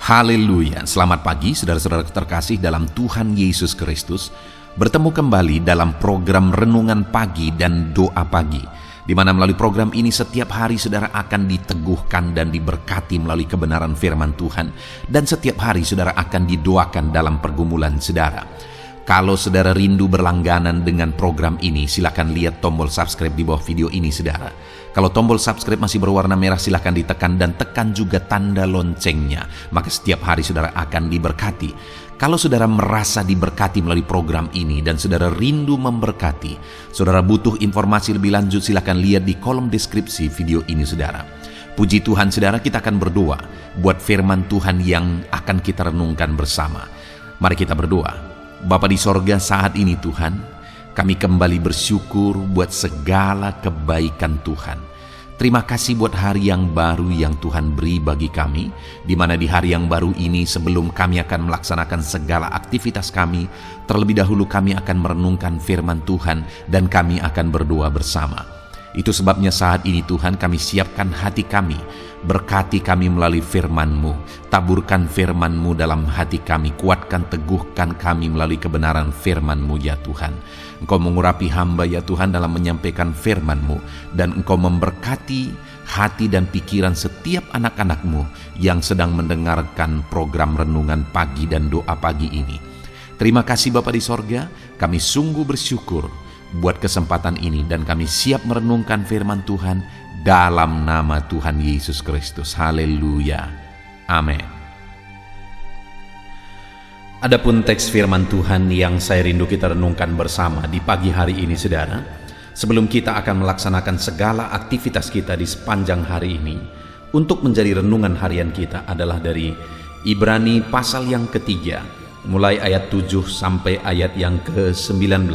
Haleluya, selamat pagi saudara-saudara terkasih dalam Tuhan Yesus Kristus. Bertemu kembali dalam program Renungan Pagi dan Doa Pagi, di mana melalui program ini setiap hari saudara akan diteguhkan dan diberkati melalui kebenaran firman Tuhan. Dan setiap hari saudara akan didoakan dalam pergumulan saudara. Kalau saudara rindu berlangganan dengan program ini, silakan lihat tombol subscribe di bawah video ini saudara. Kalau tombol subscribe masih berwarna merah, silakan ditekan dan tekan juga tanda loncengnya. Maka setiap hari saudara akan diberkati. Kalau saudara merasa diberkati melalui program ini dan saudara rindu memberkati, saudara butuh informasi lebih lanjut, silakan lihat di kolom deskripsi video ini saudara. Puji Tuhan saudara, kita akan berdoa buat firman Tuhan yang akan kita renungkan bersama. Mari kita berdoa. Bapa di sorga, saat ini Tuhan, kami kembali bersyukur buat segala kebaikan Tuhan. Terima kasih buat hari yang baru yang Tuhan beri bagi kami, di mana di hari yang baru ini sebelum kami akan melaksanakan segala aktivitas kami, terlebih dahulu kami akan merenungkan firman Tuhan dan kami akan berdoa bersama. Itu sebabnya saat ini Tuhan kami siapkan hati kami, berkati kami melalui firman-Mu, taburkan firman-Mu dalam hati kami, kuatkan teguhkan kami melalui kebenaran firman-Mu ya Tuhan. Engkau mengurapi hamba ya Tuhan dalam menyampaikan firman-Mu, dan Engkau memberkati hati dan pikiran setiap anak-anak-Mu yang sedang mendengarkan program Renungan Pagi dan Doa Pagi ini. Terima kasih Bapa di sorga, kami sungguh bersyukur buat kesempatan ini dan kami siap merenungkan firman Tuhan dalam nama Tuhan Yesus Kristus. Haleluya. Amin. Adapun teks firman Tuhan yang saya rindu kita renungkan bersama di pagi hari ini saudara, sebelum kita akan melaksanakan segala aktivitas kita di sepanjang hari ini, untuk menjadi renungan harian kita adalah dari Ibrani pasal yang ketiga, mulai ayat 7 sampai ayat yang ke-19.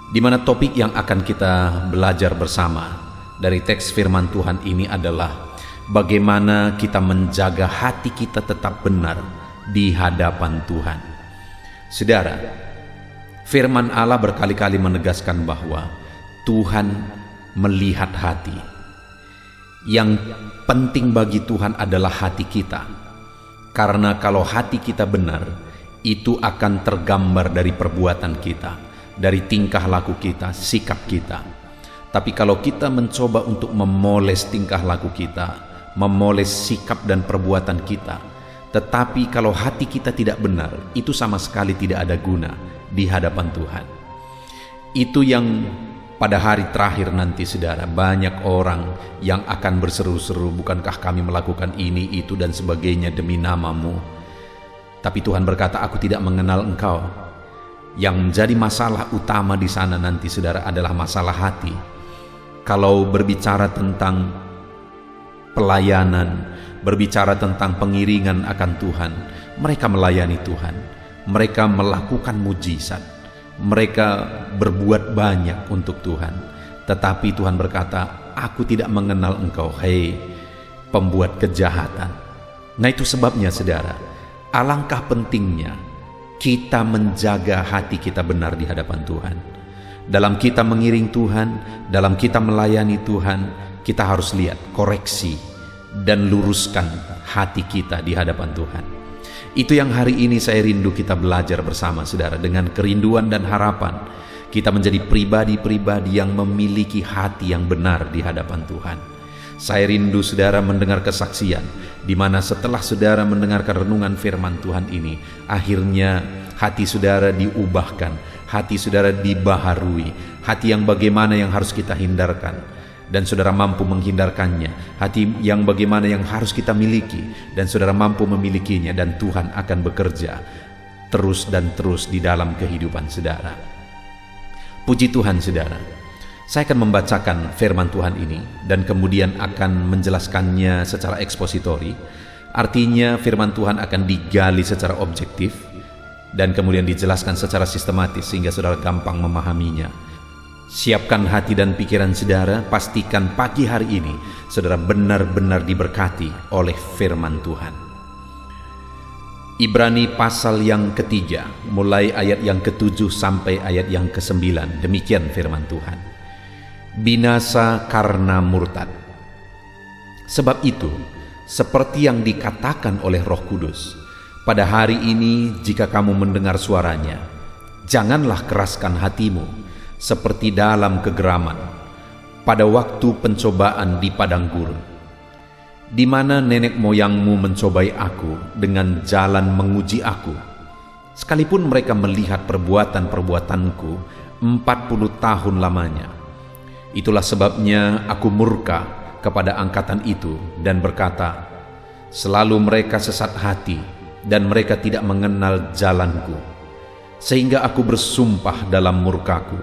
Di mana topik yang akan kita belajar bersama dari teks firman Tuhan ini adalah bagaimana kita menjaga hati kita tetap benar di hadapan Tuhan. Saudara, firman Allah berkali-kali menegaskan bahwa Tuhan melihat hati. Yang penting bagi Tuhan adalah hati kita. Karena kalau hati kita benar, itu akan tergambar dari perbuatan kita, dari tingkah laku kita, sikap kita. Tapi kalau kita mencoba untuk memoles tingkah laku kita, memoles sikap dan perbuatan kita, tetapi kalau hati kita tidak benar, itu sama sekali tidak ada guna di hadapan Tuhan. Itu yang pada hari terakhir nanti saudara, banyak orang yang akan berseru-seru, bukankah kami melakukan ini, itu dan sebagainya demi nama-Mu. Tapi Tuhan berkata, aku tidak mengenal engkau. Yang menjadi masalah utama di sana nanti saudara adalah masalah hati. Kalau berbicara tentang pelayanan, berbicara tentang pengiringan akan Tuhan, mereka melayani Tuhan, mereka melakukan mujizat, mereka berbuat banyak untuk Tuhan. Tetapi Tuhan berkata, aku tidak mengenal engkau, hei pembuat kejahatan. Nah itu sebabnya saudara, alangkah pentingnya kita menjaga hati kita benar di hadapan Tuhan. Dalam kita mengiring Tuhan, dalam kita melayani Tuhan, kita harus lihat, koreksi, dan luruskan hati kita di hadapan Tuhan. Itu yang hari ini saya rindu kita belajar bersama saudara, dengan kerinduan dan harapan kita menjadi pribadi-pribadi yang memiliki hati yang benar di hadapan Tuhan. Saya rindu saudara mendengar kesaksian, di mana setelah saudara mendengarkan renungan firman Tuhan ini, akhirnya hati saudara diubahkan, hati saudara dibaharui, hati yang bagaimana yang harus kita hindarkan, dan saudara mampu menghindarkannya, hati yang bagaimana yang harus kita miliki, dan saudara mampu memilikinya, dan Tuhan akan bekerja terus dan terus di dalam kehidupan saudara. Puji Tuhan saudara. Saya akan membacakan firman Tuhan ini dan kemudian akan menjelaskannya secara ekspositori. Artinya firman Tuhan akan digali secara objektif dan kemudian dijelaskan secara sistematis sehingga saudara gampang memahaminya. Siapkan hati dan pikiran saudara, pastikan pagi hari ini saudara benar-benar diberkati oleh firman Tuhan. Ibrani pasal yang ketiga, mulai ayat yang ke-7 sampai ayat yang ke-9, demikian firman Tuhan. Binasa karena murtad. Sebab itu, seperti yang dikatakan oleh Roh Kudus. Pada hari ini jika kamu mendengar suaranya, janganlah keraskan hatimu seperti dalam kegeraman pada waktu pencobaan di padang gurun, di mana nenek moyangmu mencobai aku dengan jalan menguji aku, sekalipun mereka melihat perbuatan-perbuatanku 40 tahun lamanya. Itulah sebabnya aku murka kepada angkatan itu dan berkata, selalu mereka sesat hati dan mereka tidak mengenal jalanku. Sehingga aku bersumpah dalam murkaku,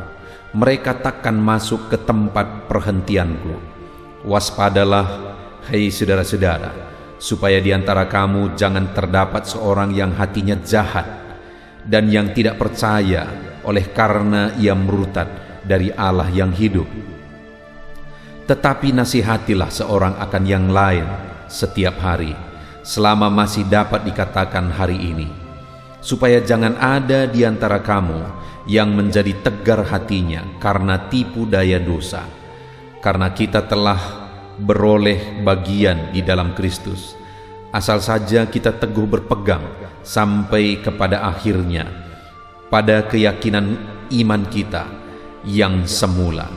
mereka takkan masuk ke tempat perhentianku. Waspadalah, hai saudara-saudara, supaya di antara kamu jangan terdapat seorang yang hatinya jahat dan yang tidak percaya oleh karena ia murtad dari Allah yang hidup. Tetapi nasihatilah seorang akan yang lain setiap hari, selama masih dapat dikatakan hari ini, supaya jangan ada di antara kamu yang menjadi tegar hatinya karena tipu daya dosa. Karena kita telah beroleh bagian di dalam Kristus, asal saja kita teguh berpegang sampai kepada akhirnya pada keyakinan iman kita yang semula.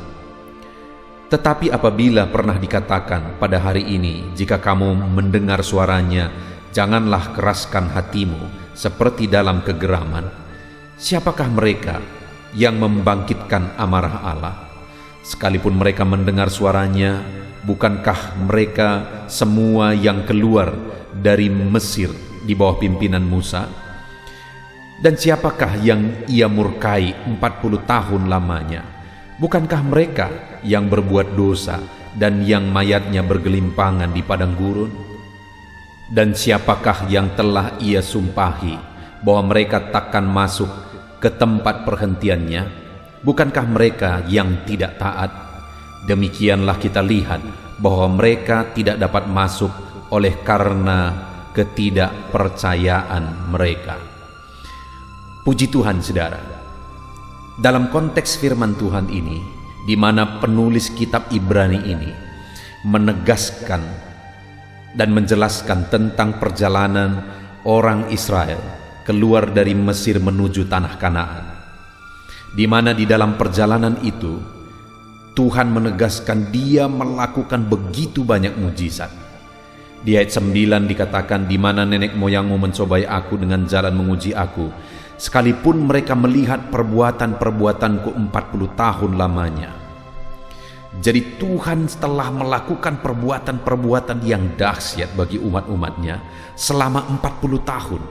Tetapi apabila pernah dikatakan pada hari ini, jika kamu mendengar suaranya, janganlah keraskan hatimu seperti dalam kegeraman. Siapakah mereka yang membangkitkan amarah Allah? Sekalipun mereka mendengar suaranya, bukankah mereka semua yang keluar dari Mesir di bawah pimpinan Musa? Dan siapakah yang ia murkai 40 tahun lamanya? Bukankah mereka yang berbuat dosa dan yang mayatnya bergelimpangan di padang gurun? Dan siapakah yang telah ia sumpahi bahwa mereka takkan masuk ke tempat perhentiannya? Bukankah mereka yang tidak taat? Demikianlah kita lihat bahwa mereka tidak dapat masuk oleh karena ketidakpercayaan mereka. Puji Tuhan, saudara. Dalam konteks firman Tuhan ini, di mana penulis kitab Ibrani ini menegaskan dan menjelaskan tentang perjalanan orang Israel keluar dari Mesir menuju tanah Kanaan, di mana di dalam perjalanan itu Tuhan menegaskan Dia melakukan begitu banyak mujizat. Di ayat 9 dikatakan, di mana nenek moyangmu mencobai aku dengan jalan menguji aku, sekalipun mereka melihat perbuatan-perbuatanku 40 tahun lamanya. Jadi Tuhan telah melakukan perbuatan-perbuatan yang dahsyat bagi umat-umatnya selama 40 tahun,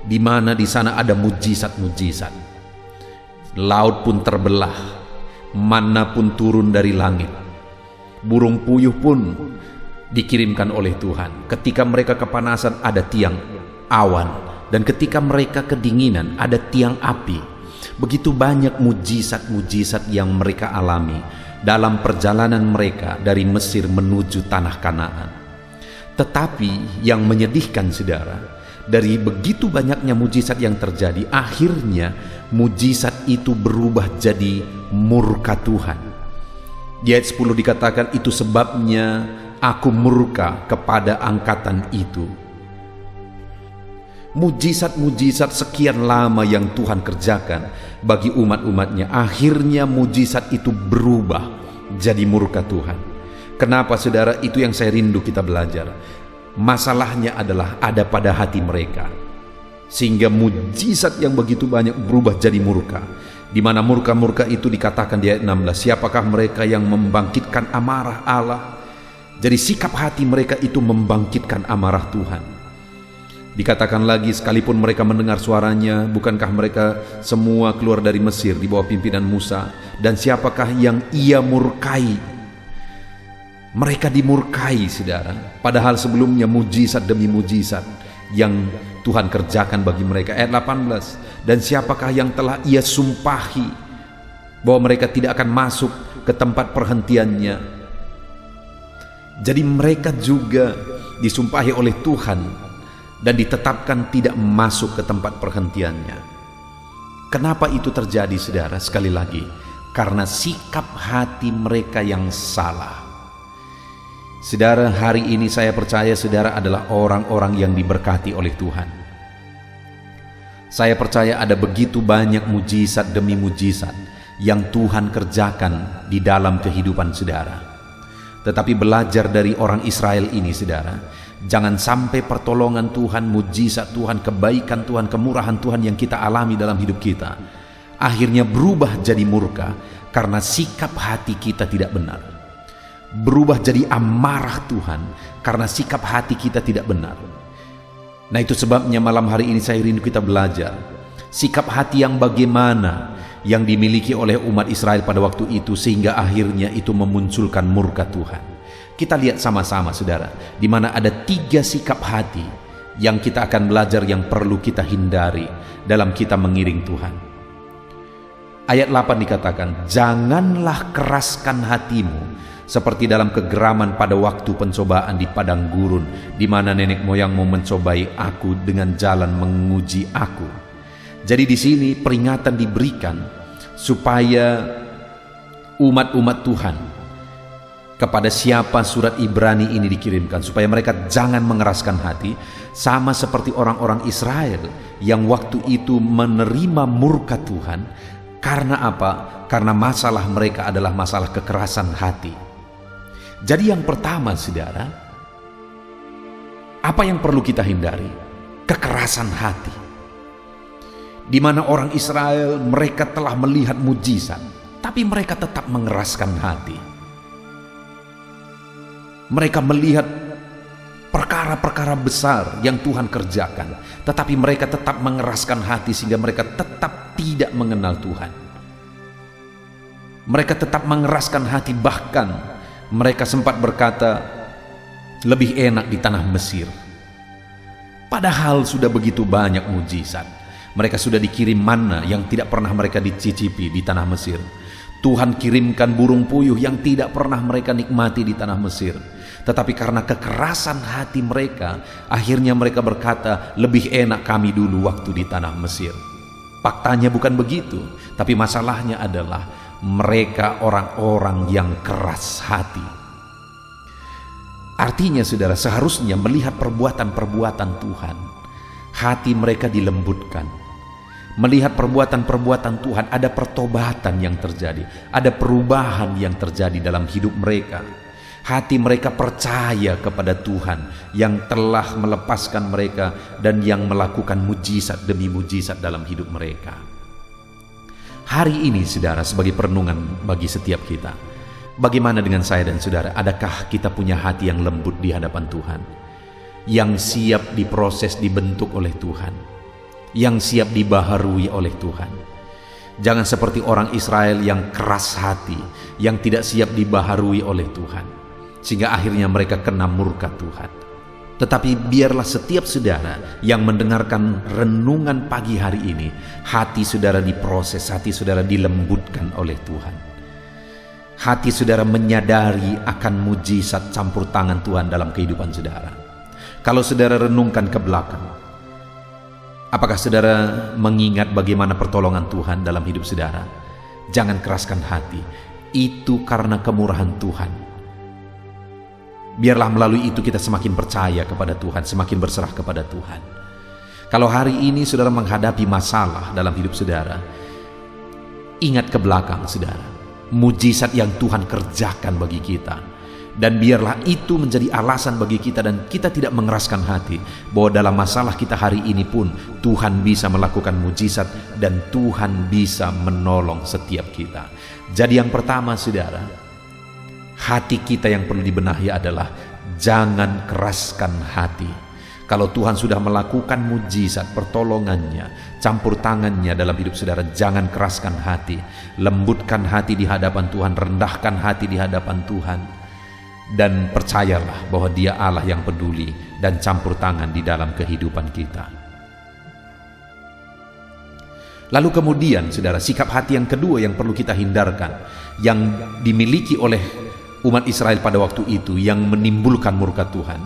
di mana di sana ada mujizat-mujizat. Laut pun terbelah, manna pun turun dari langit, burung puyuh pun dikirimkan oleh Tuhan. Ketika mereka kepanasan ada tiang awan, dan ketika mereka kedinginan ada tiang api. Begitu banyak mujizat-mujizat yang mereka alami dalam perjalanan mereka dari Mesir menuju tanah Kanaan. Tetapi yang menyedihkan, saudara, dari begitu banyaknya mujizat yang terjadi, akhirnya mujizat itu berubah jadi murka Tuhan. Di ayat 10 dikatakan, itu sebabnya aku murka kepada angkatan itu. Mujizat-mujizat sekian lama yang Tuhan kerjakan bagi umat-umatnya, akhirnya mujizat itu berubah jadi murka Tuhan. Kenapa, saudara? Itu yang saya rindu kita belajar. Masalahnya adalah ada pada hati mereka, sehingga mujizat yang begitu banyak berubah jadi murka. Di mana murka-murka itu dikatakan di ayat 16, siapakah mereka yang membangkitkan amarah Allah? Jadi sikap hati mereka itu membangkitkan amarah Tuhan. Dikatakan lagi, sekalipun mereka mendengar suaranya, bukankah mereka semua keluar dari Mesir di bawah pimpinan Musa? Dan siapakah yang ia murkai? Mereka dimurkai, saudara. Padahal sebelumnya mujizat demi mujizat yang Tuhan kerjakan bagi mereka. Ayat 18, dan siapakah yang telah ia sumpahi bahwa mereka tidak akan masuk ke tempat perhentiannya? Jadi mereka juga disumpahi oleh Tuhan dan ditetapkan tidak masuk ke tempat perhentiannya. Kenapa itu terjadi, saudara? Sekali lagi, karena sikap hati mereka yang salah. Saudara, hari ini saya percaya saudara adalah orang-orang yang diberkati oleh Tuhan. Saya percaya ada begitu banyak mujizat demi mujizat yang Tuhan kerjakan di dalam kehidupan saudara. Tetapi belajar dari orang Israel ini saudara, jangan sampai pertolongan Tuhan, mujizat Tuhan, kebaikan Tuhan, kemurahan Tuhan yang kita alami dalam hidup kita akhirnya berubah jadi murka karena sikap hati kita tidak benar. Berubah jadi amarah Tuhan karena sikap hati kita tidak benar. Nah, itu sebabnya malam hari ini saya rindu kita belajar sikap hati yang bagaimana yang dimiliki oleh umat Israel pada waktu itu sehingga akhirnya itu memunculkan murka Tuhan. Kita lihat sama-sama saudara, di mana ada 3 sikap hati yang kita akan belajar yang perlu kita hindari dalam kita mengiring Tuhan. Ayat 8 dikatakan, janganlah keraskan hatimu seperti dalam kegeraman pada waktu pencobaan di padang gurun, di mana nenek moyangmu mencobai aku dengan jalan menguji aku. Jadi di sini peringatan diberikan supaya umat-umat Tuhan, kepada siapa surat Ibrani ini dikirimkan, supaya mereka jangan mengeraskan hati, sama seperti orang-orang Israel yang waktu itu menerima murka Tuhan. Karena apa? Karena masalah mereka adalah masalah kekerasan hati. Jadi yang pertama saudara, apa yang perlu kita hindari? Kekerasan hati. Di mana orang Israel mereka telah melihat mujizat, tapi mereka tetap mengeraskan hati. Mereka melihat perkara-perkara besar yang Tuhan kerjakan, tetapi mereka tetap mengeraskan hati sehingga mereka tetap tidak mengenal Tuhan. Mereka tetap mengeraskan hati, bahkan mereka sempat berkata, lebih enak di tanah Mesir. Padahal sudah begitu banyak mujizat. Mereka sudah dikirim manna yang tidak pernah mereka dicicipi di tanah Mesir. Tuhan kirimkan burung puyuh yang tidak pernah mereka nikmati di tanah Mesir. Tetapi karena kekerasan hati mereka, akhirnya mereka berkata, lebih enak kami dulu waktu di tanah Mesir. Faktanya bukan begitu, tapi masalahnya adalah mereka orang-orang yang keras hati. Artinya saudara, seharusnya melihat perbuatan-perbuatan Tuhan, hati mereka dilembutkan. Melihat perbuatan-perbuatan Tuhan, ada pertobatan yang terjadi, ada perubahan yang terjadi dalam hidup mereka. Hati mereka percaya kepada Tuhan yang telah melepaskan mereka dan yang melakukan mujizat demi mujizat dalam hidup mereka. Hari ini saudara, sebagai perenungan bagi setiap kita, bagaimana dengan saya dan saudara? Adakah kita punya hati yang lembut di hadapan Tuhan, yang siap diproses, dibentuk oleh Tuhan, yang siap dibaharui oleh Tuhan? Jangan seperti orang Israel yang keras hati, yang tidak siap dibaharui oleh Tuhan, sehingga akhirnya mereka kena murka Tuhan. Tetapi biarlah setiap saudara yang mendengarkan renungan pagi hari ini, hati saudara diproses, hati saudara dilembutkan oleh Tuhan. Hati saudara menyadari akan mujizat campur tangan Tuhan dalam kehidupan saudara. Kalau saudara renungkan ke belakang, apakah saudara mengingat bagaimana pertolongan Tuhan dalam hidup saudara? Jangan keraskan hati, itu karena kemurahan Tuhan. Biarlah melalui itu kita semakin percaya kepada Tuhan, semakin berserah kepada Tuhan. Kalau hari ini saudara menghadapi masalah dalam hidup saudara, ingat ke belakang saudara, mujizat yang Tuhan kerjakan bagi kita. Dan biarlah itu menjadi alasan bagi kita dan kita tidak mengeraskan hati, bahwa dalam masalah kita hari ini pun Tuhan bisa melakukan mujizat dan Tuhan bisa menolong setiap kita. Jadi yang pertama saudara, hati kita yang perlu dibenahi adalah jangan keraskan hati. Kalau Tuhan sudah melakukan mujizat, pertolongannya, campur tangannya dalam hidup saudara, jangan keraskan hati. Lembutkan hati di hadapan Tuhan, rendahkan hati di hadapan Tuhan. Dan percayalah bahwa Dia Allah yang peduli dan campur tangan di dalam kehidupan kita. Lalu kemudian saudara, sikap hati yang kedua yang perlu kita hindarkan, yang dimiliki oleh umat Israel pada waktu itu yang menimbulkan murka Tuhan,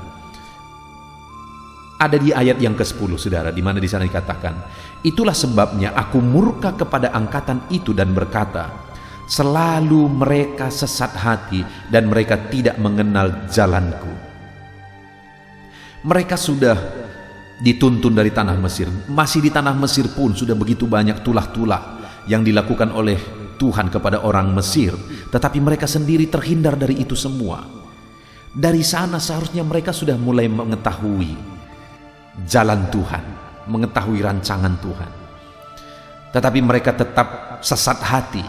ada di ayat yang ke-10 saudara, di mana di sana dikatakan, itulah sebabnya aku murka kepada angkatan itu dan berkata, Selalu mereka sesat hati dan mereka tidak mengenal jalanku. Mereka sudah dituntun dari tanah Mesir. Masih di tanah Mesir pun sudah begitu banyak tulah-tulah yang dilakukan oleh Tuhan kepada orang Mesir. Tetapi mereka sendiri terhindar dari itu semua. Dari sana seharusnya mereka sudah mulai mengetahui jalan Tuhan, mengetahui rancangan Tuhan. Tetapi mereka tetap sesat hati.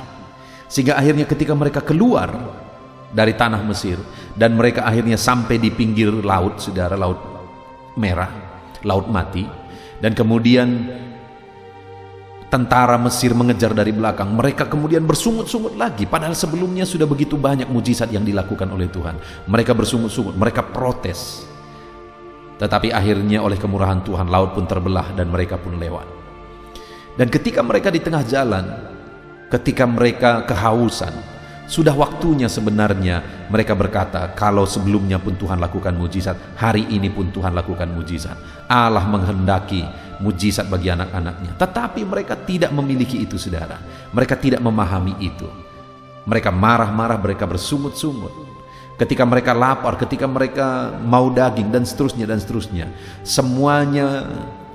Sehingga akhirnya ketika mereka keluar dari tanah Mesir dan mereka akhirnya sampai di pinggir laut, saudara, laut merah, laut mati, dan kemudian tentara Mesir mengejar dari belakang, mereka kemudian bersungut-sungut lagi, padahal sebelumnya sudah begitu banyak mujizat yang dilakukan oleh Tuhan. Mereka bersungut-sungut, mereka protes. Tetapi akhirnya oleh kemurahan Tuhan laut pun terbelah dan mereka pun lewat. Dan ketika mereka di tengah jalan, ketika mereka kehausan, sudah waktunya sebenarnya mereka berkata, kalau sebelumnya pun Tuhan lakukan mujizat, hari ini pun Tuhan lakukan mujizat. Allah menghendaki mujizat bagi anak-anaknya. Tetapi mereka tidak memiliki itu, saudara. Mereka tidak memahami itu. Mereka marah-marah, mereka bersungut-sungut. Ketika mereka lapar, ketika mereka mau daging, dan seterusnya dan seterusnya. Semuanya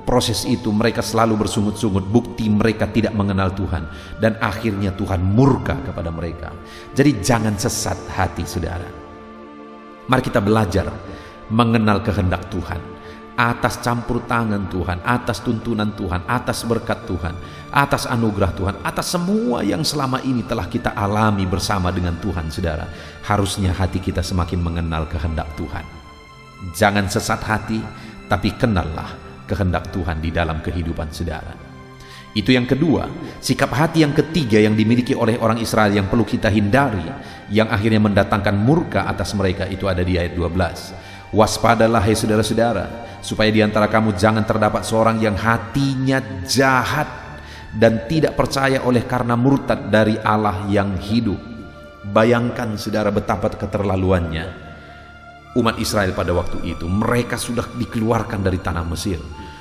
proses itu mereka selalu bersungut-sungut, bukti mereka tidak mengenal Tuhan, dan akhirnya Tuhan murka kepada mereka. Jadi jangan sesat hati, saudara. Mari kita belajar mengenal kehendak Tuhan, atas campur tangan Tuhan, atas tuntunan Tuhan, atas berkat Tuhan, atas anugerah Tuhan, atas semua yang selama ini telah kita alami bersama dengan Tuhan, saudara. Harusnya hati kita semakin mengenal kehendak Tuhan. Jangan sesat hati, tapi kenallah kehendak Tuhan di dalam kehidupan saudara. Itu yang kedua. Sikap hati yang ketiga yang dimiliki oleh orang Israel yang perlu kita hindari, yang akhirnya mendatangkan murka atas mereka, itu ada di ayat 12. Waspadalah hai saudara-saudara, supaya di antara kamu jangan terdapat seorang yang hatinya jahat dan tidak percaya oleh karena murtad dari Allah yang hidup. Bayangkan, saudara, betapa keterlaluannya umat Israel pada waktu itu. Mereka sudah dikeluarkan dari tanah Mesir.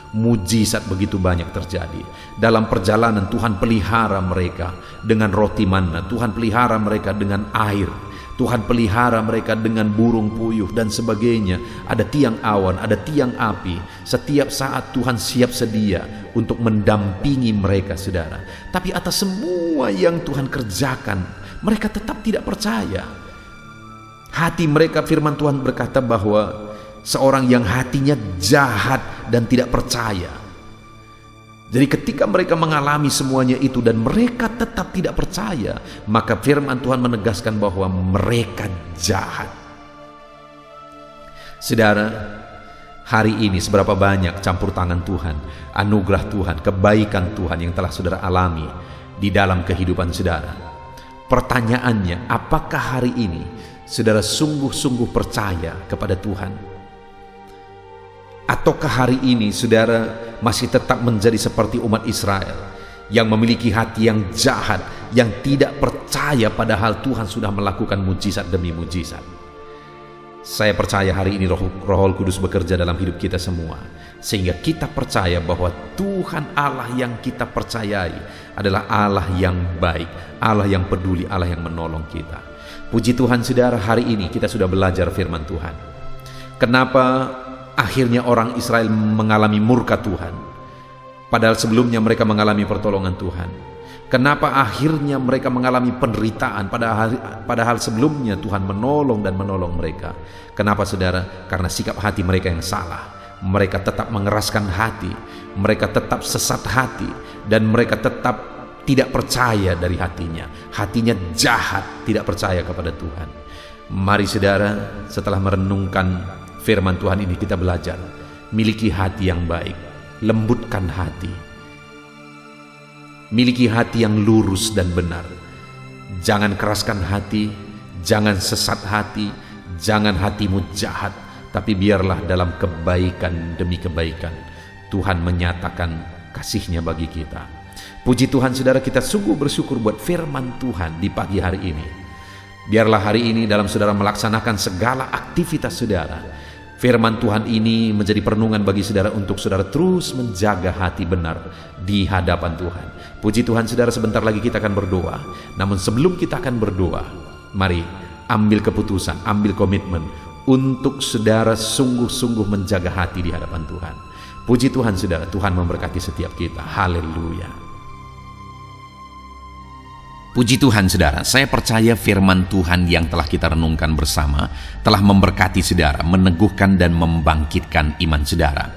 Mujizat begitu banyak terjadi. Dalam perjalanan Tuhan pelihara mereka dengan roti manna, Tuhan pelihara mereka dengan air, Tuhan pelihara mereka dengan burung puyuh dan sebagainya. Ada tiang awan, ada tiang api. Setiap saat Tuhan siap sedia untuk mendampingi mereka, saudara. Tapi atas semua yang Tuhan kerjakan, mereka tetap tidak percaya. Hati mereka, firman Tuhan berkata bahwa seorang yang hatinya jahat dan tidak percaya. Jadi ketika mereka mengalami semuanya itu dan mereka tetap tidak percaya, maka firman Tuhan menegaskan bahwa mereka jahat. Saudara, hari ini seberapa banyak campur tangan Tuhan, anugerah Tuhan, kebaikan Tuhan yang telah saudara alami di dalam kehidupan saudara. Pertanyaannya, apakah hari ini saudara sungguh-sungguh percaya kepada Tuhan? Ataukah hari ini saudara masih tetap menjadi seperti umat Israel yang memiliki hati yang jahat, yang tidak percaya padahal Tuhan sudah melakukan mujizat demi mujizat? Saya percaya hari ini Roh Kudus bekerja dalam hidup kita semua, sehingga kita percaya bahwa Tuhan Allah yang kita percayai adalah Allah yang baik, Allah yang peduli, Allah yang menolong kita. Puji Tuhan, saudara, hari ini kita sudah belajar firman Tuhan. Kenapa akhirnya orang Israel mengalami murka Tuhan, padahal sebelumnya mereka mengalami pertolongan Tuhan? Kenapa akhirnya mereka mengalami penderitaan, padahal sebelumnya Tuhan menolong dan menolong mereka? Kenapa, saudara? Karena sikap hati mereka yang salah. Mereka tetap mengeraskan hati, mereka tetap sesat hati, dan mereka tetap tidak percaya dari hatinya. Hatinya jahat, tidak percaya kepada Tuhan. Mari, saudara, setelah merenungkan firman Tuhan ini, kita belajar miliki hati yang baik, lembutkan hati, miliki hati yang lurus dan benar. Jangan keraskan hati, jangan sesat hati, jangan hatimu jahat, tapi biarlah dalam kebaikan demi kebaikan Tuhan menyatakan kasih-Nya bagi kita. Puji Tuhan, saudara, kita sungguh bersyukur buat firman Tuhan di pagi hari ini. Biarlah hari ini dalam saudara melaksanakan segala aktivitas saudara, Firman Tuhan ini menjadi perenungan bagi saudara untuk saudara terus menjaga hati benar di hadapan Tuhan. Puji Tuhan saudara, sebentar lagi kita akan berdoa. Namun sebelum kita akan berdoa, mari ambil keputusan, ambil komitmen untuk saudara sungguh-sungguh menjaga hati di hadapan Tuhan. Puji Tuhan saudara, Tuhan memberkati setiap kita. Haleluya. Puji Tuhan saudara, saya percaya firman Tuhan yang telah kita renungkan bersama telah memberkati saudara, meneguhkan dan membangkitkan iman saudara.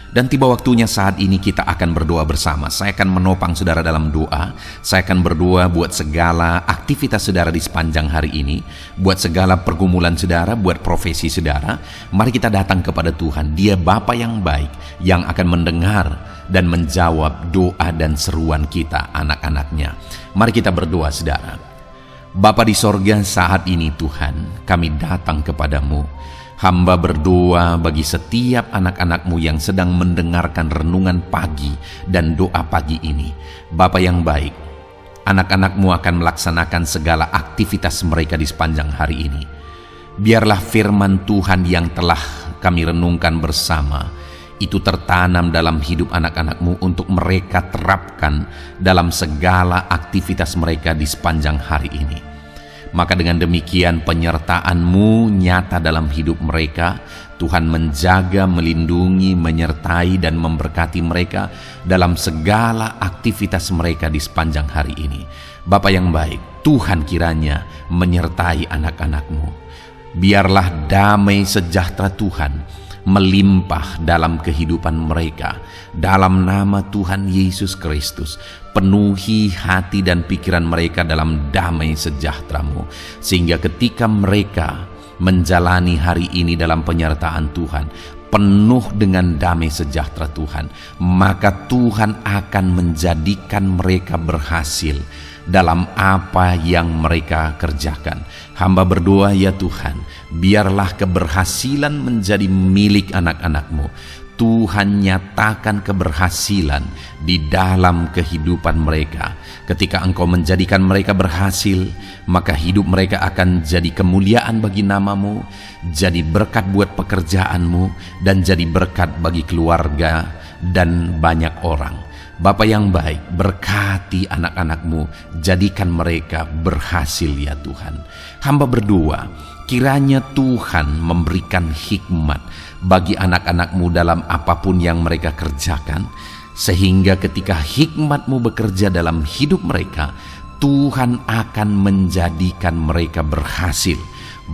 Dan tiba waktunya saat ini kita akan berdoa bersama. Saya akan menopang saudara dalam doa. Saya akan berdoa buat segala aktivitas saudara di sepanjang hari ini, buat segala pergumulan saudara, buat profesi saudara. Mari kita datang kepada Tuhan. Dia Bapa yang baik, yang akan mendengar dan menjawab doa dan seruan kita, anak-anaknya. Mari kita berdoa saudara. Bapa di sorga, saat ini Tuhan, kami datang kepadamu. Hamba berdoa bagi setiap anak-anak-Mu yang sedang mendengarkan renungan pagi dan doa pagi ini. Bapa yang baik, anak-anak-Mu akan melaksanakan segala aktivitas mereka di sepanjang hari ini. Biarlah firman Tuhan yang telah kami renungkan bersama itu tertanam dalam hidup anak-anak-Mu untuk mereka terapkan dalam segala aktivitas mereka di sepanjang hari ini. Maka dengan demikian penyertaan-Mu nyata dalam hidup mereka. Tuhan menjaga, melindungi, menyertai dan memberkati mereka dalam segala aktivitas mereka di sepanjang hari ini. Bapa yang baik, Tuhan kiranya menyertai anak-anak-Mu. Biarlah damai sejahtera Tuhan melimpah dalam kehidupan mereka. Dalam nama Tuhan Yesus Kristus, penuhi hati dan pikiran mereka dalam damai sejahtera-Mu, sehingga ketika mereka menjalani hari ini dalam penyertaan Tuhan, penuh dengan damai sejahtera Tuhan, maka Tuhan akan menjadikan mereka berhasil dalam apa yang mereka kerjakan. Hamba berdoa ya Tuhan, biarlah keberhasilan menjadi milik anak-anak-Mu. Tuhan nyatakan keberhasilan di dalam kehidupan mereka. Ketika Engkau menjadikan mereka berhasil, maka hidup mereka akan jadi kemuliaan bagi nama-Mu, jadi berkat buat pekerjaan-Mu, dan jadi berkat bagi keluarga dan banyak orang. Bapa yang baik, berkati anak-anak-Mu, jadikan mereka berhasil ya Tuhan. Hamba berdoa, kiranya Tuhan memberikan hikmat bagi anak-anak-Mu dalam apapun yang mereka kerjakan, sehingga ketika hikmat-Mu bekerja dalam hidup mereka, Tuhan akan menjadikan mereka berhasil.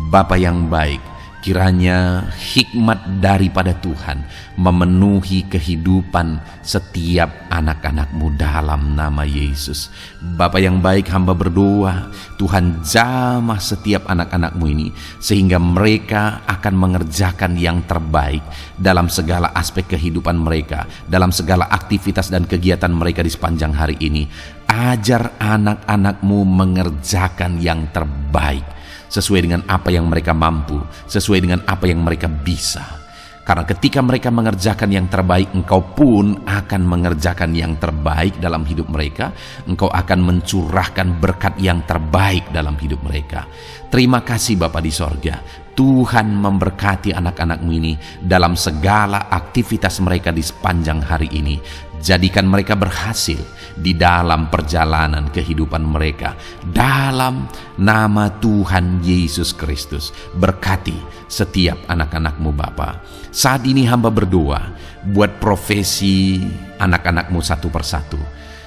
Bapa yang baik, kiranya hikmat daripada Tuhan memenuhi kehidupan setiap anak-anak-Mu dalam nama Yesus. Bapa yang baik, hamba berdoa, Tuhan jamah setiap anak-anak-Mu ini, sehingga mereka akan mengerjakan yang terbaik dalam segala aspek kehidupan mereka, dalam segala aktivitas dan kegiatan mereka di sepanjang hari ini. Ajar anak-anak-Mu mengerjakan yang terbaik, sesuai dengan apa yang mereka mampu, sesuai dengan apa yang mereka bisa. Karena ketika mereka mengerjakan yang terbaik, Engkau pun akan mengerjakan yang terbaik dalam hidup mereka. Engkau akan mencurahkan berkat yang terbaik dalam hidup mereka. Terima kasih Bapa di sorga. Tuhan memberkati anak-anak-Mu ini dalam segala aktivitas mereka di sepanjang hari ini. Jadikan mereka berhasil di dalam perjalanan kehidupan mereka. Dalam nama Tuhan Yesus Kristus, berkati setiap anak-anak-Mu Bapa. Saat ini hamba berdoa buat profesi anak-anak-Mu satu persatu.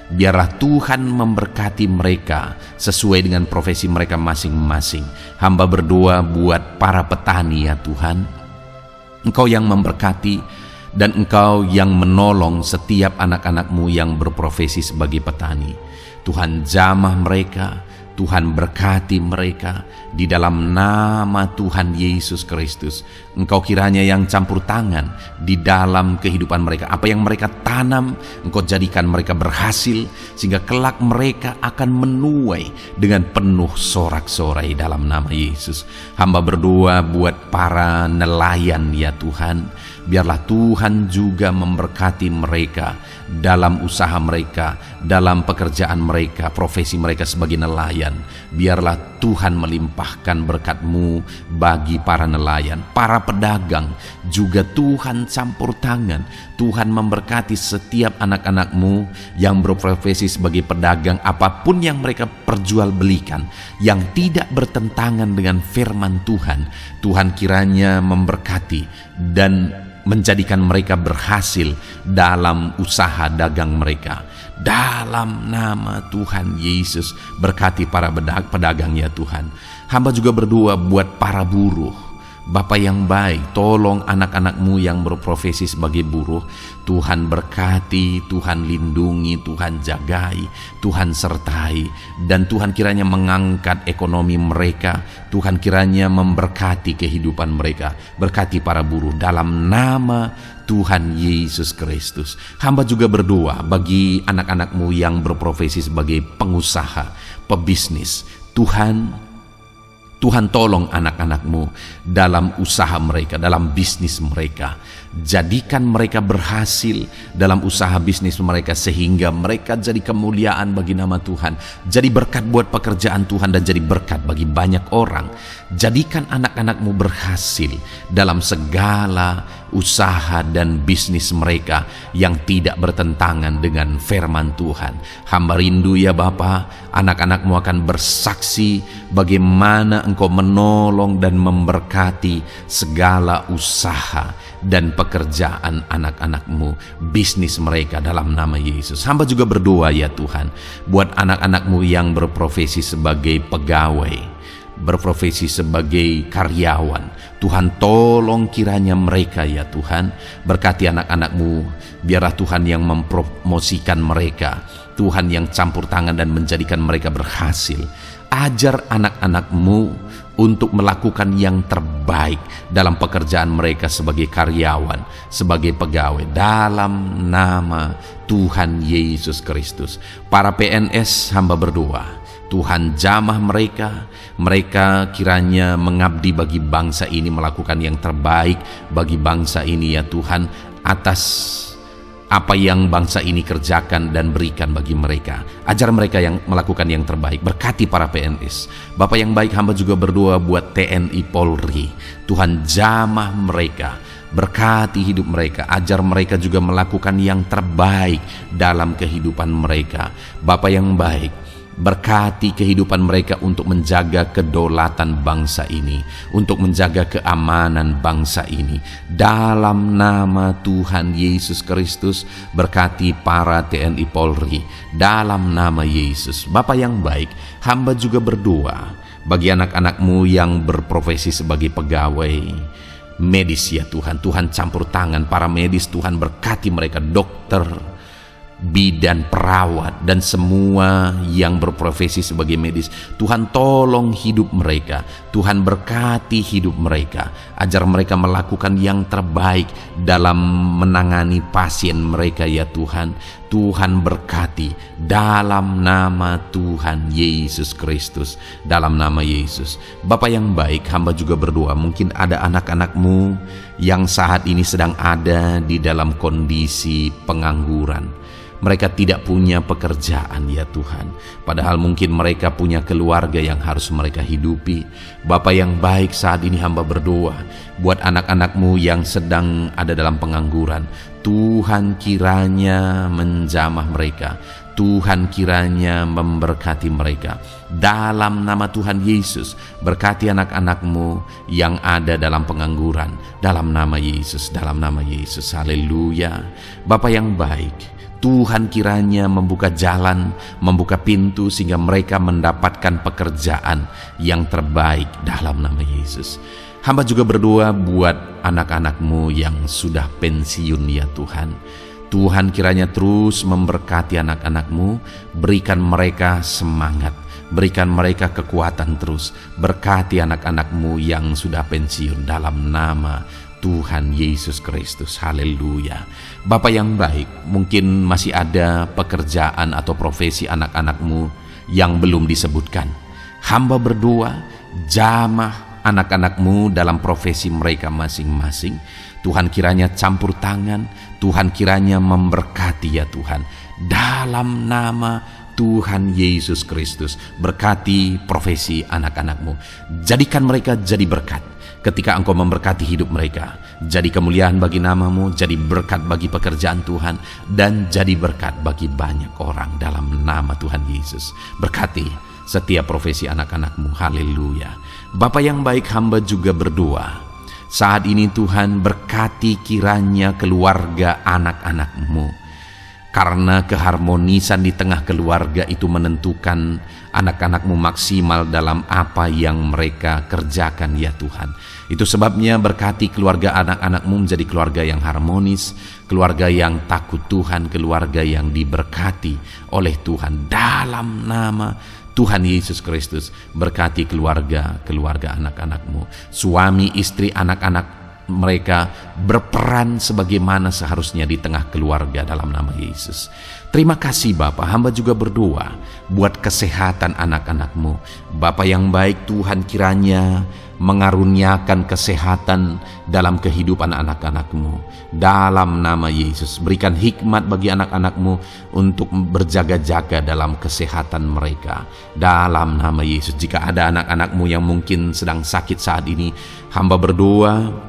Biarlah Tuhan memberkati mereka sesuai dengan profesi mereka masing-masing. Hamba berdoa buat para petani ya Tuhan. Engkau yang memberkati dan Engkau yang menolong setiap anak-anak-Mu yang berprofesi sebagai petani. Tuhan jamah mereka, Tuhan berkati mereka di dalam nama Tuhan Yesus Kristus. Engkau kiranya yang campur tangan di dalam kehidupan mereka. Apa yang mereka tanam, Engkau jadikan mereka berhasil, sehingga kelak mereka akan menuai dengan penuh sorak-sorai dalam nama Yesus. Hamba berdoa buat para nelayan ya Tuhan. Biarlah Tuhan juga memberkati mereka dalam usaha mereka, dalam pekerjaan mereka, profesi mereka sebagai nelayan. Biarlah Tuhan melimpahkan berkat-Mu bagi para nelayan, para pedagang, juga Tuhan campur tangan. Tuhan memberkati setiap anak-anak-Mu yang berprofesi sebagai pedagang, apapun yang mereka perjualbelikan yang tidak bertentangan dengan firman Tuhan. Tuhan kiranya memberkati dan menjadikan mereka berhasil dalam usaha dagang mereka. Dalam nama Tuhan Yesus, berkati para pedagang ya Tuhan. Hamba juga berdoa buat para buruh. Bapa yang baik, tolong anak-anak-Mu yang berprofesi sebagai buruh. Tuhan berkati, Tuhan lindungi, Tuhan jagai, Tuhan sertai. Dan Tuhan kiranya mengangkat ekonomi mereka. Tuhan kiranya memberkati kehidupan mereka. Berkati para buruh dalam nama Tuhan Yesus Kristus. Hamba juga berdoa bagi anak-anak-Mu yang berprofesi sebagai pengusaha, pebisnis. Tuhan tolong anak-anak-Mu dalam usaha mereka, dalam bisnis mereka. Jadikan mereka berhasil dalam usaha bisnis mereka sehingga mereka jadi kemuliaan bagi nama Tuhan. Jadi berkat buat pekerjaan Tuhan dan jadi berkat bagi banyak orang. Jadikan anak-anak-Mu berhasil dalam segala usaha dan bisnis mereka yang tidak bertentangan dengan firman Tuhan. Hamba rindu ya Bapa, anak-anak-Mu akan bersaksi bagaimana Engkau menolong dan memberkati segala usaha dan pekerjaan anak-anak-Mu, bisnis mereka dalam nama Yesus. Hamba juga berdoa ya Tuhan, buat anak-anak-Mu yang berprofesi sebagai pegawai, berprofesi sebagai karyawan. Tuhan tolong kiranya mereka ya Tuhan, berkati anak-anak-Mu. Biarlah Tuhan yang mempromosikan mereka, Tuhan yang campur tangan dan menjadikan mereka berhasil. Ajar anak-anak-Mu untuk melakukan yang terbaik dalam pekerjaan mereka sebagai karyawan, sebagai pegawai, dalam nama Tuhan Yesus Kristus. Para PNS hamba berdoa, Tuhan jamah mereka kiranya mengabdi bagi bangsa ini, melakukan yang terbaik bagi bangsa ini ya Tuhan, atas apa yang bangsa ini kerjakan dan berikan bagi mereka. Ajar mereka yang melakukan yang terbaik. Berkati para PNS. Bapa yang baik, hamba juga berdoa buat TNI Polri. Tuhan jamah mereka, berkati hidup mereka. Ajar mereka juga melakukan yang terbaik dalam kehidupan mereka. Bapa yang baik, berkati kehidupan mereka untuk menjaga kedaulatan bangsa ini, untuk menjaga keamanan bangsa ini. Dalam nama Tuhan Yesus Kristus, berkati para TNI Polri dalam nama Yesus. Bapa yang baik, hamba juga berdoa bagi anak-anak-Mu yang berprofesi sebagai pegawai medis ya Tuhan. Tuhan campur tangan para medis, Tuhan berkati mereka, dokter, bidan, perawat, dan semua yang berprofesi sebagai medis. Tuhan tolong hidup mereka, Tuhan berkati hidup mereka. Ajar mereka melakukan yang terbaik dalam menangani pasien mereka ya Tuhan. Tuhan berkati dalam nama Tuhan Yesus Kristus, dalam nama Yesus. Bapa yang baik, hamba juga berdoa, mungkin ada anak-anak-Mu yang saat ini sedang ada di dalam kondisi pengangguran. Mereka tidak punya pekerjaan ya Tuhan, padahal mungkin mereka punya keluarga yang harus mereka hidupi. Bapa yang baik, saat ini hamba berdoa buat anak-anak-Mu yang sedang ada dalam pengangguran. Tuhan kiranya menjamah mereka, Tuhan kiranya memberkati mereka. Dalam nama Tuhan Yesus, berkati anak-anak-Mu yang ada dalam pengangguran. Dalam nama Yesus, dalam nama Yesus, haleluya. Bapa yang baik, Tuhan kiranya membuka jalan, membuka pintu sehingga mereka mendapatkan pekerjaan yang terbaik dalam nama Yesus. Hamba juga berdoa buat anak-anak-Mu yang sudah pensiun ya Tuhan. Tuhan kiranya terus memberkati anak-anak-Mu, berikan mereka semangat, berikan mereka kekuatan terus. Berkati anak-anak-Mu yang sudah pensiun dalam nama Tuhan Yesus Kristus, haleluya. Bapa yang baik, mungkin masih ada pekerjaan atau profesi anak-anak-Mu yang belum disebutkan. Hamba berdoa, jamah anak-anak-Mu dalam profesi mereka masing-masing. Tuhan kiranya campur tangan, Tuhan kiranya memberkati ya Tuhan. Dalam nama Tuhan Yesus Kristus, berkati profesi anak-anak-Mu. Jadikan mereka jadi berkat ketika Engkau memberkati hidup mereka. Jadi kemuliaan bagi nama-Mu, jadi berkat bagi pekerjaan Tuhan, dan jadi berkat bagi banyak orang dalam nama Tuhan Yesus. Berkati setiap profesi anak-anak-Mu. Haleluya. Bapa yang baik, hamba juga berdoa saat ini Tuhan, berkati kiranya keluarga anak-anak-Mu. Karena keharmonisan di tengah keluarga itu menentukan anak-anak-Mu maksimal dalam apa yang mereka kerjakan ya Tuhan. Itu sebabnya berkati keluarga anak-anak-Mu menjadi keluarga yang harmonis, keluarga yang takut Tuhan, keluarga yang diberkati oleh Tuhan. Dalam nama Tuhan Yesus Kristus, berkati keluarga anak-anak-Mu. Suami, istri, anak-anak mereka berperan sebagaimana seharusnya di tengah keluarga dalam nama Yesus. Terima kasih Bapa, hamba juga berdoa buat kesehatan anak-anak-Mu. Bapa yang baik, Tuhan kiranya mengaruniakan kesehatan dalam kehidupan anak-anak-Mu. Dalam nama Yesus, berikan hikmat bagi anak-anak-Mu untuk berjaga-jaga dalam kesehatan mereka. Dalam nama Yesus, jika ada anak-anak-Mu yang mungkin sedang sakit saat ini, hamba berdoa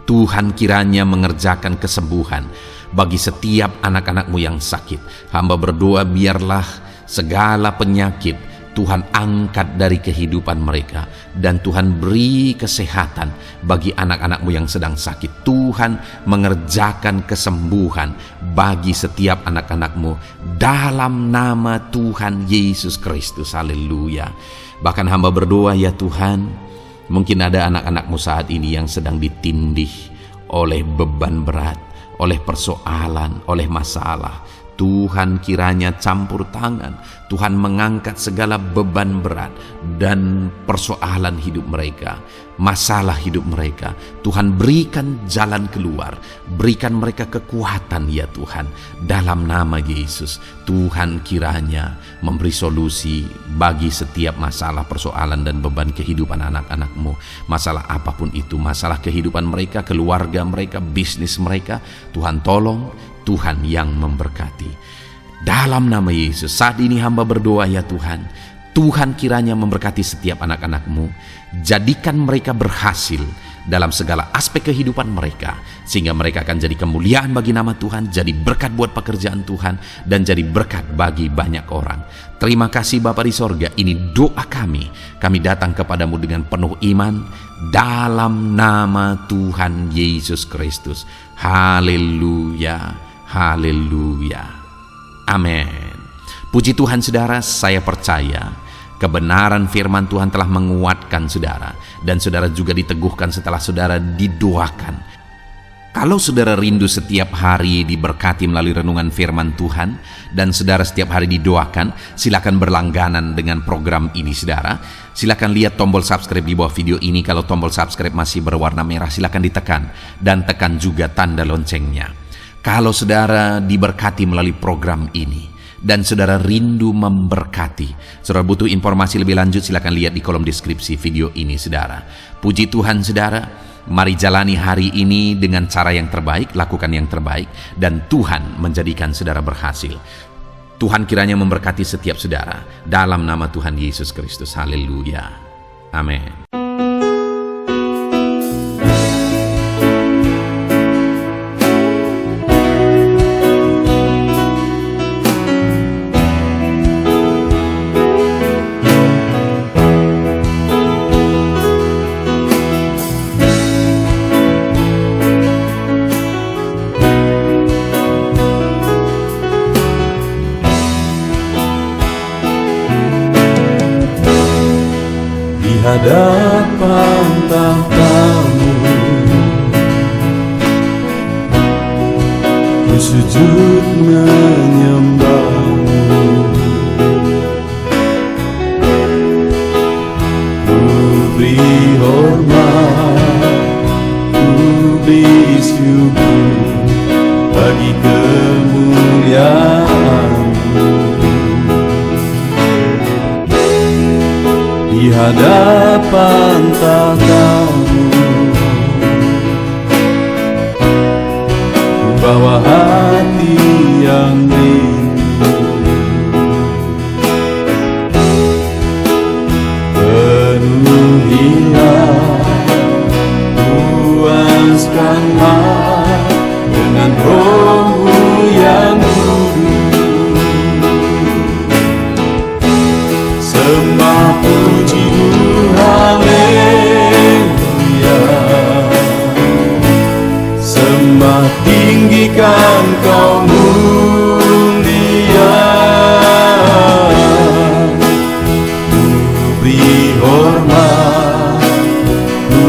Tuhan kiranya mengerjakan kesembuhan bagi setiap anak-anak-Mu yang sakit. Hamba berdoa biarlah segala penyakit Tuhan angkat dari kehidupan mereka, dan Tuhan beri kesehatan bagi anak-anak-Mu yang sedang sakit. Tuhan mengerjakan kesembuhan bagi setiap anak-anak-Mu dalam nama Tuhan Yesus Kristus. Haleluya. Bahkan hamba berdoa ya Tuhan, mungkin ada anak-anak-Mu saat ini yang sedang ditindih oleh beban berat, oleh persoalan, oleh masalah. Tuhan kiranya campur tangan, Tuhan mengangkat segala beban berat dan persoalan hidup mereka, masalah hidup mereka. Tuhan berikan jalan keluar, berikan mereka kekuatan ya Tuhan. Dalam nama Yesus, Tuhan kiranya memberi solusi bagi setiap masalah, persoalan dan beban kehidupan anak-anak-Mu. Masalah apapun itu, masalah kehidupan mereka, keluarga mereka, bisnis mereka, Tuhan tolong, Tuhan yang memberkati. Dalam nama Yesus, saat ini hamba berdoa ya Tuhan, Tuhan kiranya memberkati setiap anak-anak-Mu. Jadikan mereka berhasil dalam segala aspek kehidupan mereka, sehingga mereka akan jadi kemuliaan bagi nama Tuhan, jadi berkat buat pekerjaan Tuhan, dan jadi berkat bagi banyak orang. Terima kasih Bapa di sorga, ini doa kami. Kami datang kepadamu dengan penuh iman, dalam nama Tuhan Yesus Kristus. Haleluya. Haleluya. Amin. Puji Tuhan saudara, saya percaya kebenaran firman Tuhan telah menguatkan saudara, dan saudara juga diteguhkan setelah saudara didoakan. Kalau saudara rindu setiap hari diberkati melalui renungan firman Tuhan, dan saudara setiap hari didoakan, silakan berlangganan dengan program ini saudara. Silakan lihat tombol subscribe di bawah video ini. Kalau tombol subscribe masih berwarna merah, silakan ditekan, dan tekan juga tanda loncengnya. Kalau saudara diberkati melalui program ini dan saudara rindu memberkati, saudara butuh informasi lebih lanjut, silakan lihat di kolom deskripsi video ini saudara. Puji Tuhan saudara, mari jalani hari ini dengan cara yang terbaik, lakukan yang terbaik, dan Tuhan menjadikan saudara berhasil. Tuhan kiranya memberkati setiap saudara dalam nama Tuhan Yesus Kristus. Haleluya. Amin. Hadapan tahta-Mu, ku sujud menyembah-Mu. Ku beri hormat, ku beri syukur bagi kemuliaan-Mu. Di hadapan tahta-Mu, membawa hati yang rindu. Penuhilah, puaskanlah dengan Roh-Mu yang kudus. Sembah puji-Mu, haleluya. Sembah tinggikan Kau mulia. Ku beri hormat, ku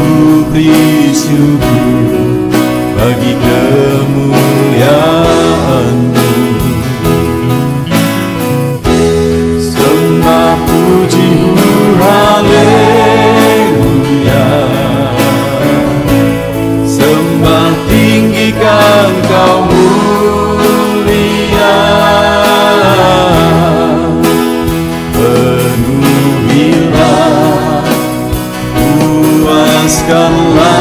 beri syukur bagi kemuliaan-Mu. Sembah puji-Mu, haleluya. Sembah tinggikan Kau mulia. Penuhilah, puaskanlah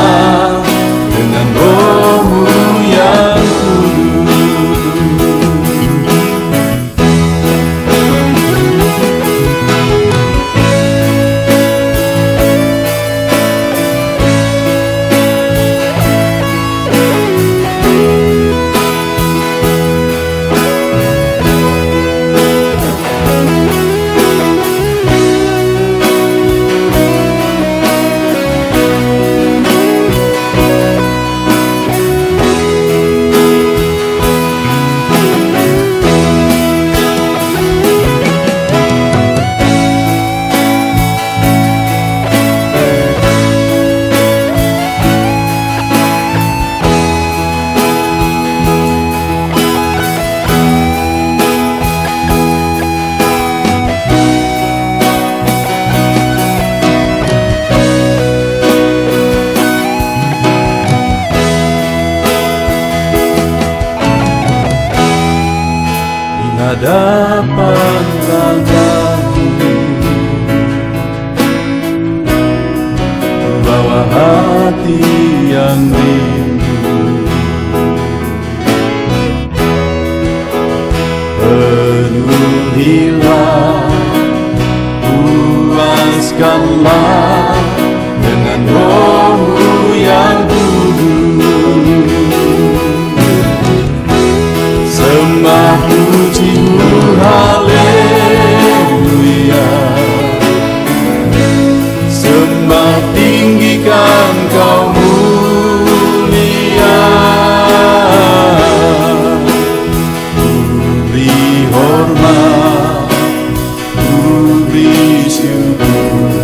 dengan Roh-Mu yang hadapan Bapa-Mu, membawa hati yang rindu. Penuhilah, puaskanlah dengan Roh-Mu yang kudus. Sembah puji-Mu, haleluya. Sembah tinggikan Kau mulia. Ku beri hormat, ku beri syukur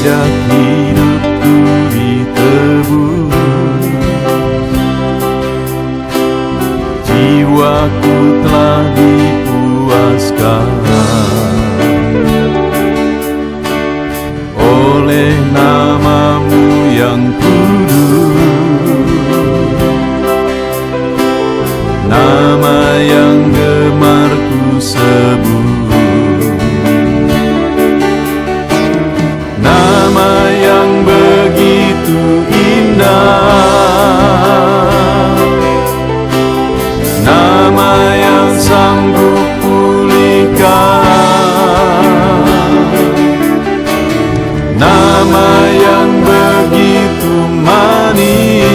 Sejak hidupku ditebus, jiwaku telah dipuaskan oleh nama-Mu yang kudus, nama yang gemar ku sebut, nama yang begitu indah, nama yang sanggup pulihkan, nama yang begitu manis,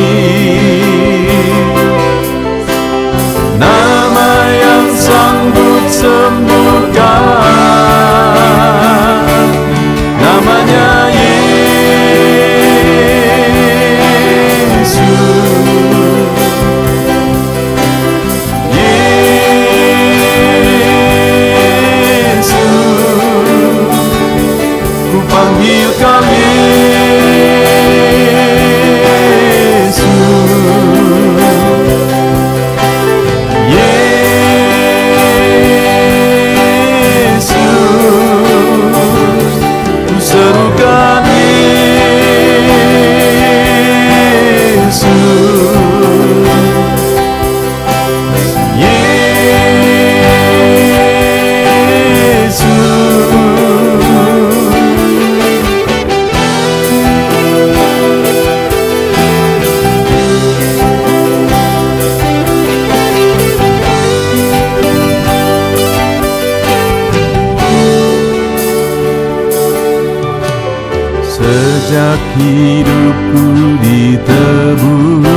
nama yang sanggup sembuhkan, namanya sejak hidupku ditebus,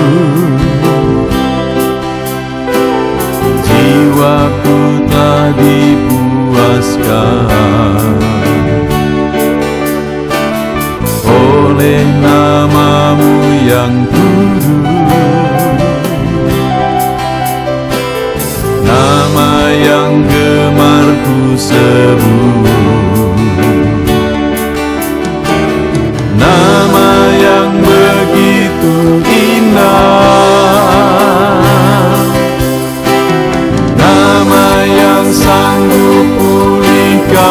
jiwaku telah dipuaskan oleh nama-Mu yang kudus, nama yang gemar ku sebut, nama yang begitu indah, nama yang sanggup pulihkan,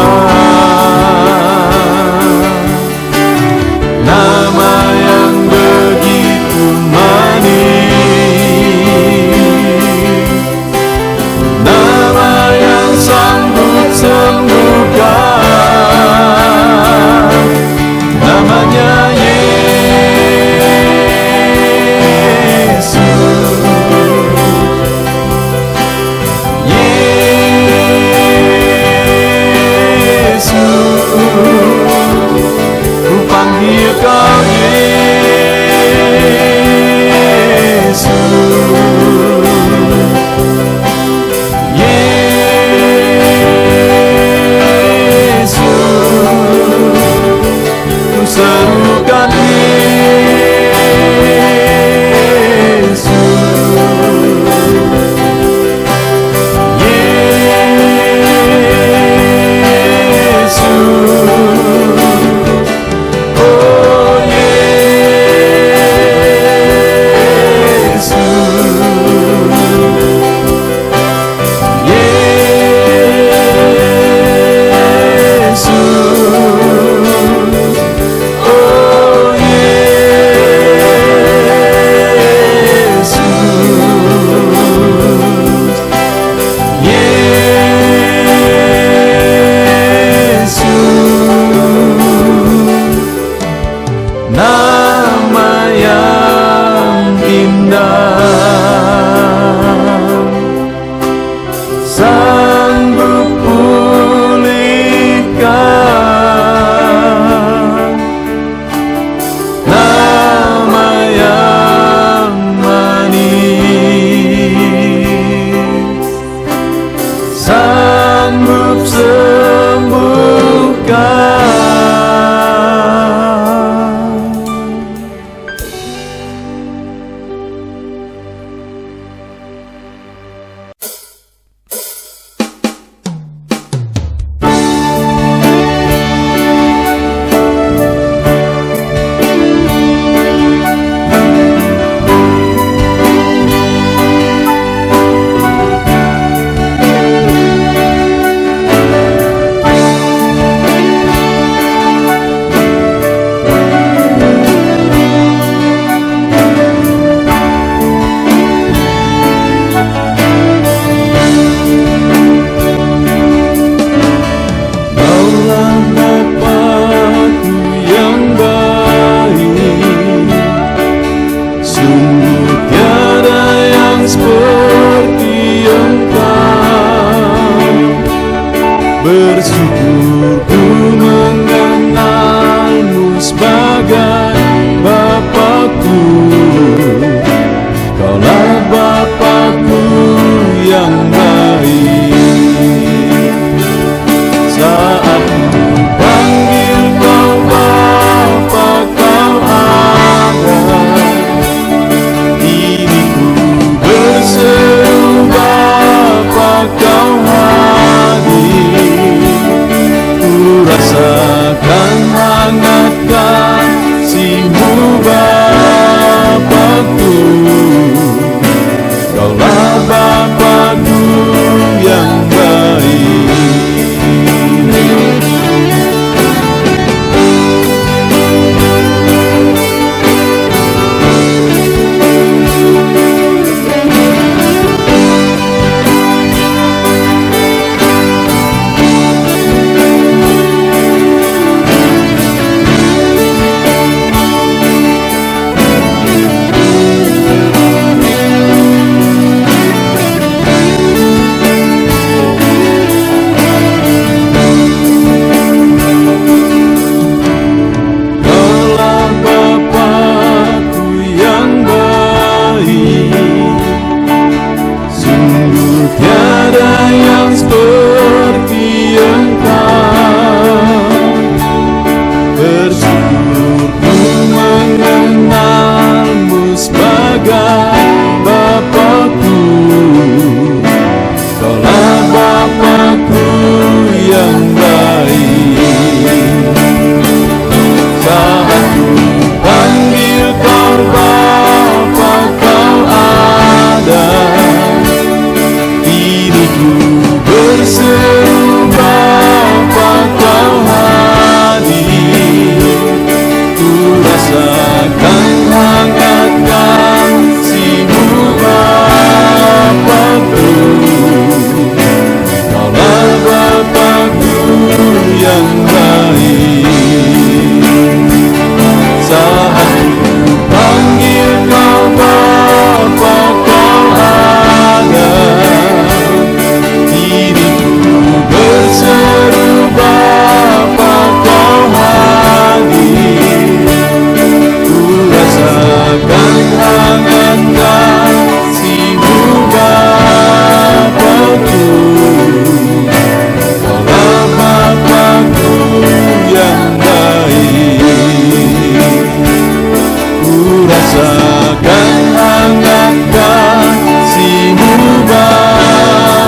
bersyukur ku mengenalmu sebagai Bapakku. Kaulah Bapakku yang baik. Saat ku panggil kau Bapa, kau ada. Kini ku berseru Bapa, kau hadir. Ku rasakan hangat kasih-Mu Bapakku. Kaulah Bapakku yang baik. Saat ku panggil kau Bapa, kau ada. Kini ku berseru Bapa, kau hadir. Ku rasakan hangat kasih-Mu Bapakku. Kaulah Bapakku yang baik. Ku rasakan hangat kasih-Mu Bapakku.